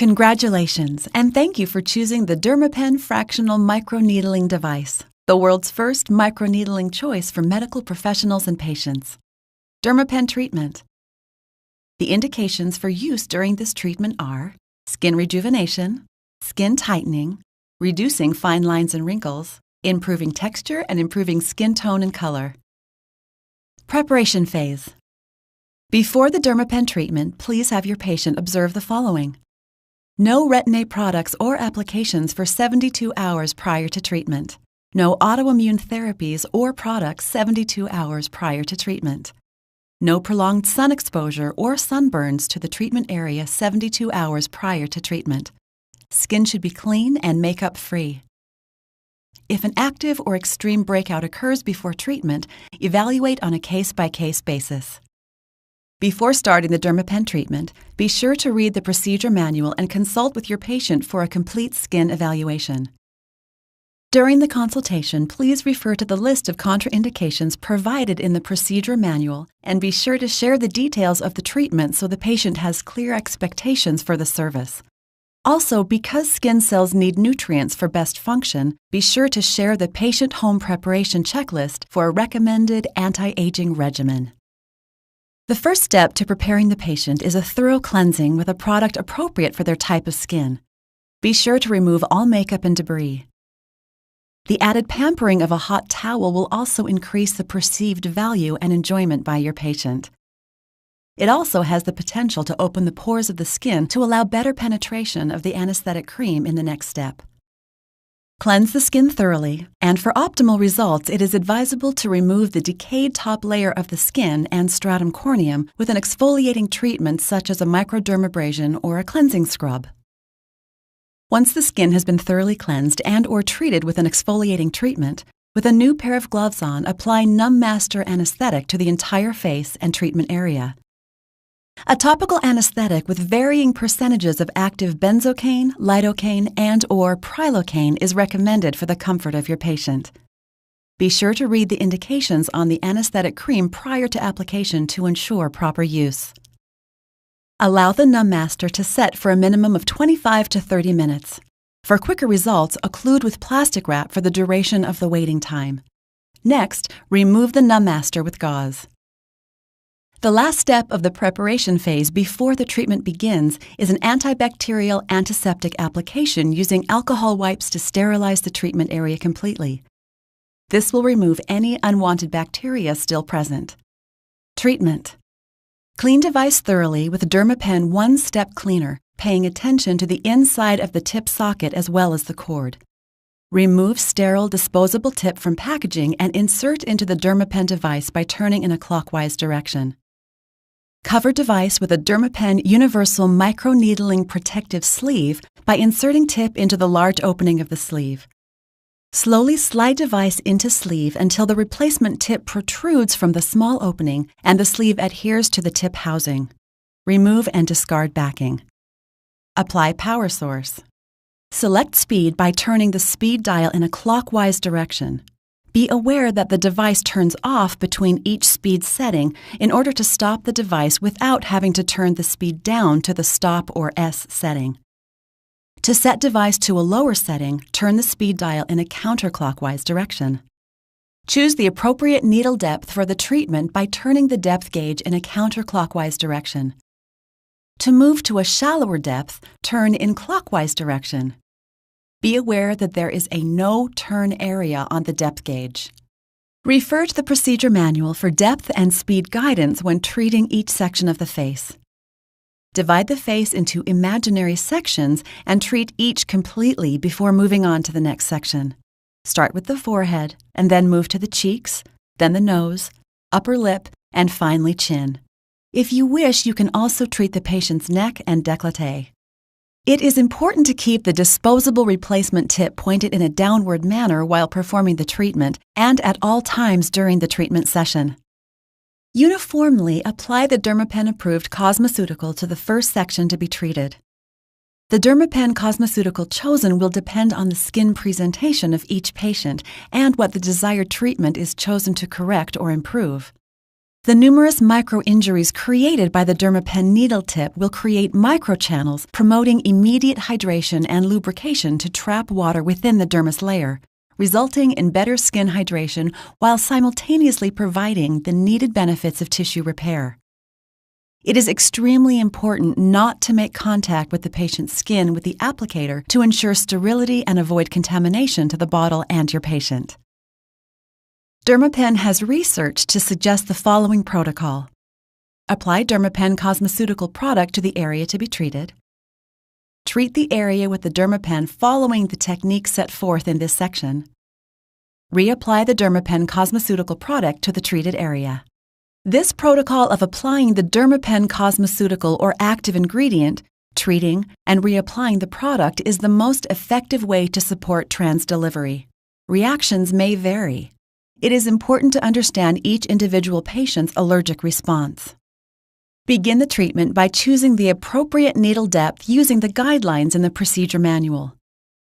Congratulations, and thank you for choosing the Dermapen Fractional Microneedling Device, the world's first microneedling choice for medical professionals and patients. Dermapen treatment. The indications for use during this treatment are skin rejuvenation, skin tightening, reducing fine lines and wrinkles, improving texture and improving skin tone and color. Preparation phase. Before the Dermapen treatment, please have your patient observe the following. No retin-A products or applications for 72 hours prior to treatment. No autoimmune therapies or products 72 hours prior to treatment. No prolonged sun exposure or sunburns to the treatment area 72 hours prior to treatment. Skin should be clean and makeup-free. If an active or extreme breakout occurs before treatment, evaluate on a case-by-case basis. Before starting the Dermapen treatment, be sure to read the procedure manual and consult with your patient for a complete skin evaluation. During the consultation, please refer to the list of contraindications provided in the procedure manual and be sure to share the details of the treatment so the patient has clear expectations for the service. Also, because skin cells need nutrients for best function, be sure to share the patient home preparation checklist for a recommended anti-aging regimen. The first step to preparing the patient is a thorough cleansing with a product appropriate for their type of skin. Be sure to remove all makeup and debris. The added pampering of a hot towel will also increase the perceived value and enjoyment by your patient. It also has the potential to open the pores of the skin to allow better penetration of the anesthetic cream in the next step. Cleanse the skin thoroughly, and for optimal results, it is advisable to remove the decayed top layer of the skin and stratum corneum with an exfoliating treatment such as a microdermabrasion or a cleansing scrub. Once the skin has been thoroughly cleansed and/or treated with an exfoliating treatment, with a new pair of gloves on, apply Numb Master anesthetic to the entire face and treatment area. A topical anesthetic with varying percentages of active benzocaine, lidocaine, and/or prilocaine is recommended for the comfort of your patient. Be sure to read the indications on the anesthetic cream prior to application to ensure proper use. Allow the Numb Master to set for a minimum of 25 to 30 minutes. For quicker results, occlude with plastic wrap for the duration of the waiting time. Next, remove the Numb Master with gauze. The last step of the preparation phase before the treatment begins is an antibacterial antiseptic application using alcohol wipes to sterilize the treatment area completely. This will remove any unwanted bacteria still present. Treatment. Clean device thoroughly with Dermapen one-step cleaner, paying attention to the inside of the tip socket as well as the cord. Remove sterile disposable tip from packaging and insert into the Dermapen device by turning in a clockwise direction. Cover device with a Dermapen Universal Microneedling Protective Sleeve by inserting tip into the large opening of the sleeve. Slowly slide device into sleeve until the replacement tip protrudes from the small opening and the sleeve adheres to the tip housing. Remove and discard backing. Apply power source. Select speed by turning the speed dial in a clockwise direction. Be aware that the device turns off between each speed setting in order to stop the device without having to turn the speed down to the stop or S setting. To set device to a lower setting, turn the speed dial in a counterclockwise direction. Choose the appropriate needle depth for the treatment by turning the depth gauge in a counterclockwise direction. To move to a shallower depth, turn in clockwise direction. Be aware that there is a no-turn area on the depth gauge. Refer to the procedure manual for depth and speed guidance when treating each section of the face. Divide the face into imaginary sections and treat each completely before moving on to the next section. Start with the forehead and then move to the cheeks, then the nose, upper lip, and finally chin. If you wish, you can also treat the patient's neck and décolleté. It is important to keep the disposable replacement tip pointed in a downward manner while performing the treatment and at all times during the treatment session. Uniformly apply the Dermapen-approved cosmeceutical to the first section to be treated. The Dermapen cosmeceutical chosen will depend on the skin presentation of each patient and what the desired treatment is chosen to correct or improve. The numerous micro-injuries created by the Dermapen needle tip will create microchannels promoting immediate hydration and lubrication to trap water within the dermis layer, resulting in better skin hydration while simultaneously providing the needed benefits of tissue repair. It is extremely important not to make contact with the patient's skin with the applicator to ensure sterility and avoid contamination to the bottle and your patient. Dermapen has research to suggest the following protocol. Apply Dermapen cosmeceutical product to the area to be treated. Treat the area with the Dermapen following the technique set forth in this section. Reapply the Dermapen cosmeceutical product to the treated area. This protocol of applying the Dermapen cosmeceutical or active ingredient, treating, and reapplying the product is the most effective way to support trans delivery. Reactions may vary. It is important to understand each individual patient's allergic response. Begin the treatment by choosing the appropriate needle depth using the guidelines in the procedure manual.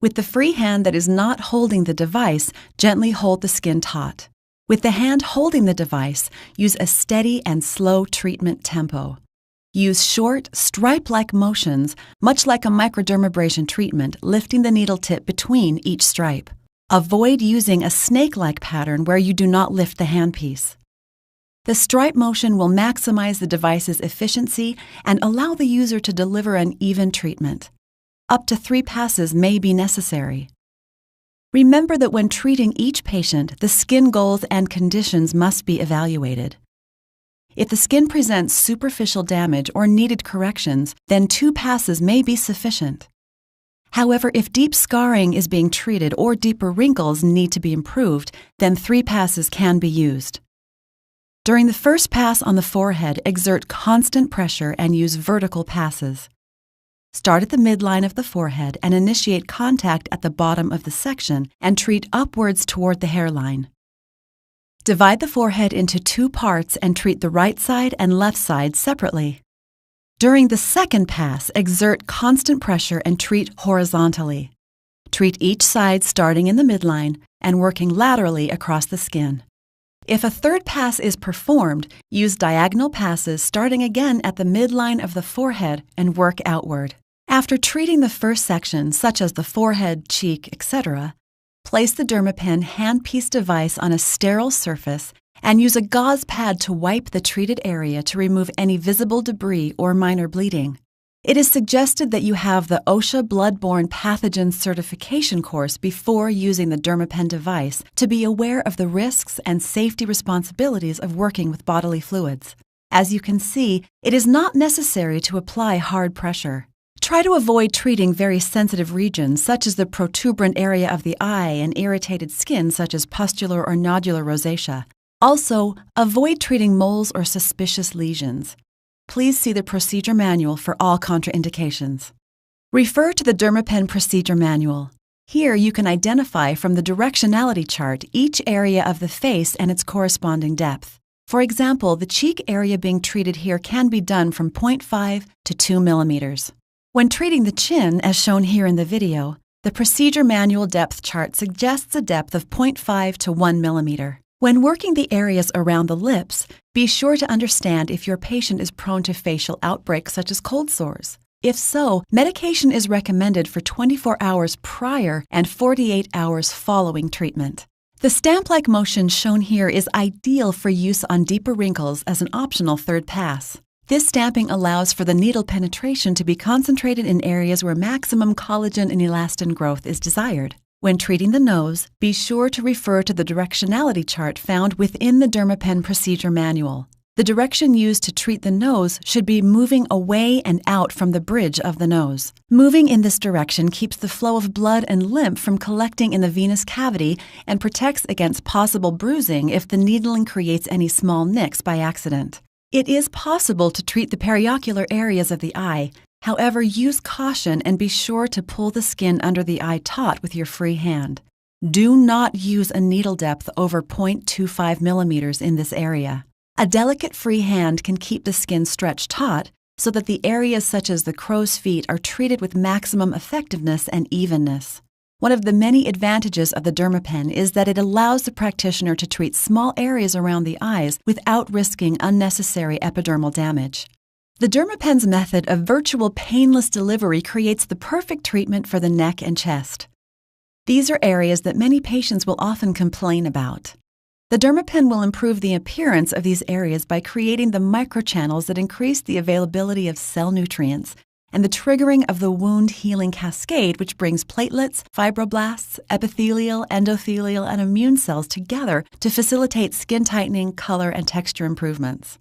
With the free hand that is not holding the device, gently hold the skin taut. With the hand holding the device, use a steady and slow treatment tempo. Use short, stripe-like motions, much like a microdermabrasion treatment, lifting the needle tip between each stripe. Avoid using a snake-like pattern where you do not lift the handpiece. The stripe motion will maximize the device's efficiency and allow the user to deliver an even treatment. Up to 3 passes may be necessary. Remember that when treating each patient, the skin goals and conditions must be evaluated. If the skin presents superficial damage or needed corrections, then 2 passes may be sufficient. However, if deep scarring is being treated or deeper wrinkles need to be improved, then 3 passes can be used. During the first pass on the forehead, exert constant pressure and use vertical passes. Start at the midline of the forehead and initiate contact at the bottom of the section and treat upwards toward the hairline. Divide the forehead into 2 parts and treat the right side and left side separately. During the second pass, exert constant pressure and treat horizontally. Treat each side starting in the midline and working laterally across the skin. If a third pass is performed, use diagonal passes starting again at the midline of the forehead and work outward. After treating the first section, such as the forehead, cheek, etc., place the Dermapen handpiece device on a sterile surface and use a gauze pad to wipe the treated area to remove any visible debris or minor bleeding. It is suggested that you have the OSHA bloodborne pathogen certification course before using the Dermapen device to be aware of the risks and safety responsibilities of working with bodily fluids. As you can see, it is not necessary to apply hard pressure. Try to avoid treating very sensitive regions such as the protuberant area of the eye and irritated skin such as pustular or nodular rosacea. Also, avoid treating moles or suspicious lesions. Please see the procedure manual for all contraindications. Refer to the Dermapen procedure manual. Here you can identify from the directionality chart each area of the face and its corresponding depth. For example, the cheek area being treated here can be done from 0.5 to 2 millimeters. When treating the chin, as shown here in the video, the procedure manual depth chart suggests a depth of 0.5 to 1 millimeter. When working the areas around the lips, be sure to understand if your patient is prone to facial outbreaks such as cold sores. If so, medication is recommended for 24 hours prior and 48 hours following treatment. The stamp-like motion shown here is ideal for use on deeper wrinkles as an optional third pass. This stamping allows for the needle penetration to be concentrated in areas where maximum collagen and elastin growth is desired. When treating the nose, be sure to refer to the directionality chart found within the Dermapen procedure manual. The direction used to treat the nose should be moving away and out from the bridge of the nose. Moving in this direction keeps the flow of blood and lymph from collecting in the venous cavity and protects against possible bruising if the needling creates any small nicks by accident. It is possible to treat the periocular areas of the eye. However, use caution and be sure to pull the skin under the eye taut with your free hand. Do not use a needle depth over 0.25 millimeters in this area. A delicate free hand can keep the skin stretched taut so that the areas such as the crow's feet are treated with maximum effectiveness and evenness. One of the many advantages of the Dermapen is that it allows the practitioner to treat small areas around the eyes without risking unnecessary epidermal damage. The Dermapen's method of virtual painless delivery creates the perfect treatment for the neck and chest. These are areas that many patients will often complain about. The Dermapen will improve the appearance of these areas by creating the microchannels that increase the availability of cell nutrients and the triggering of the wound healing cascade, which brings platelets, fibroblasts, epithelial, endothelial, and immune cells together to facilitate skin tightening, color, and texture improvements.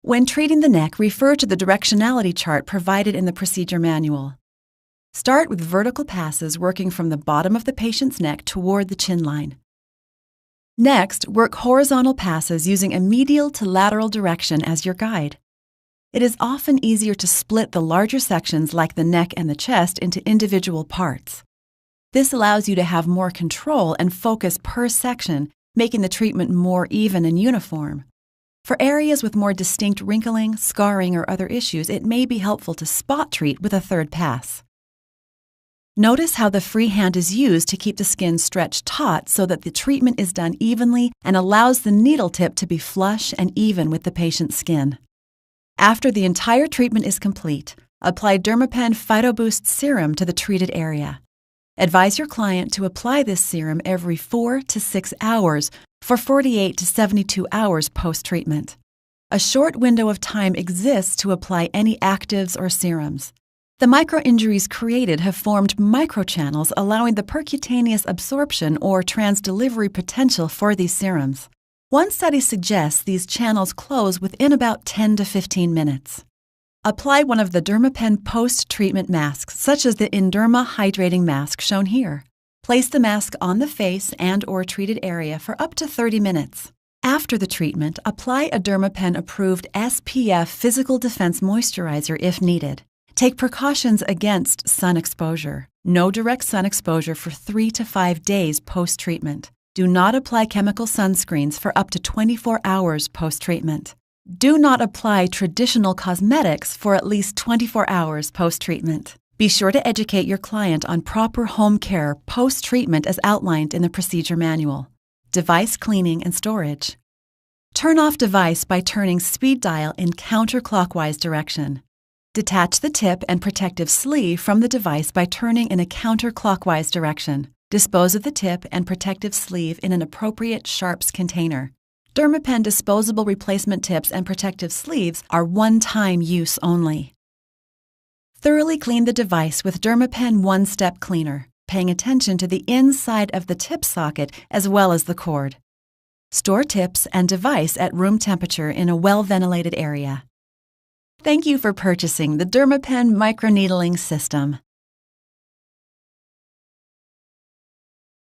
When treating the neck, refer to the directionality chart provided in the procedure manual. Start with vertical passes working from the bottom of the patient's neck toward the chin line. Next, work horizontal passes using a medial to lateral direction as your guide. It is often easier to split the larger sections like the neck and the chest into individual parts. This allows you to have more control and focus per section, making the treatment more even and uniform. For areas with more distinct wrinkling, scarring, or other issues, it may be helpful to spot treat with a third pass. Notice how the free hand is used to keep the skin stretched taut so that the treatment is done evenly and allows the needle tip to be flush and even with the patient's skin. After the entire treatment is complete, apply Dermapen PhytoBoost Serum to the treated area. Advise your client to apply this serum every 4 to 6 hours for 48 to 72 hours post-treatment. A short window of time exists to apply any actives or serums. The microinjuries created have formed microchannels, allowing the percutaneous absorption or transdelivery potential for these serums. One study suggests these channels close within about 10 to 15 minutes. Apply one of the Dermapen post-treatment masks, such as the Inderma Hydrating Mask shown here. Place the mask on the face and/or treated area for up to 30 minutes. After the treatment, apply a Dermapen-approved SPF Physical Defense Moisturizer if needed. Take precautions against sun exposure. No direct sun exposure for 3 to 5 days post-treatment. Do not apply chemical sunscreens for up to 24 hours post-treatment. Do not apply traditional cosmetics for at least 24 hours post-treatment. Be sure to educate your client on proper home care post-treatment as outlined in the procedure manual. Device cleaning and storage. Turn off device by turning speed dial in counterclockwise direction. Detach the tip and protective sleeve from the device by turning in a counterclockwise direction. Dispose of the tip and protective sleeve in an appropriate sharps container. Dermapen disposable replacement tips and protective sleeves are one-time use only. Thoroughly clean the device with Dermapen One-Step Cleaner, paying attention to the inside of the tip socket as well as the cord. Store tips and device at room temperature in a well-ventilated area. Thank you for purchasing the Dermapen Microneedling System.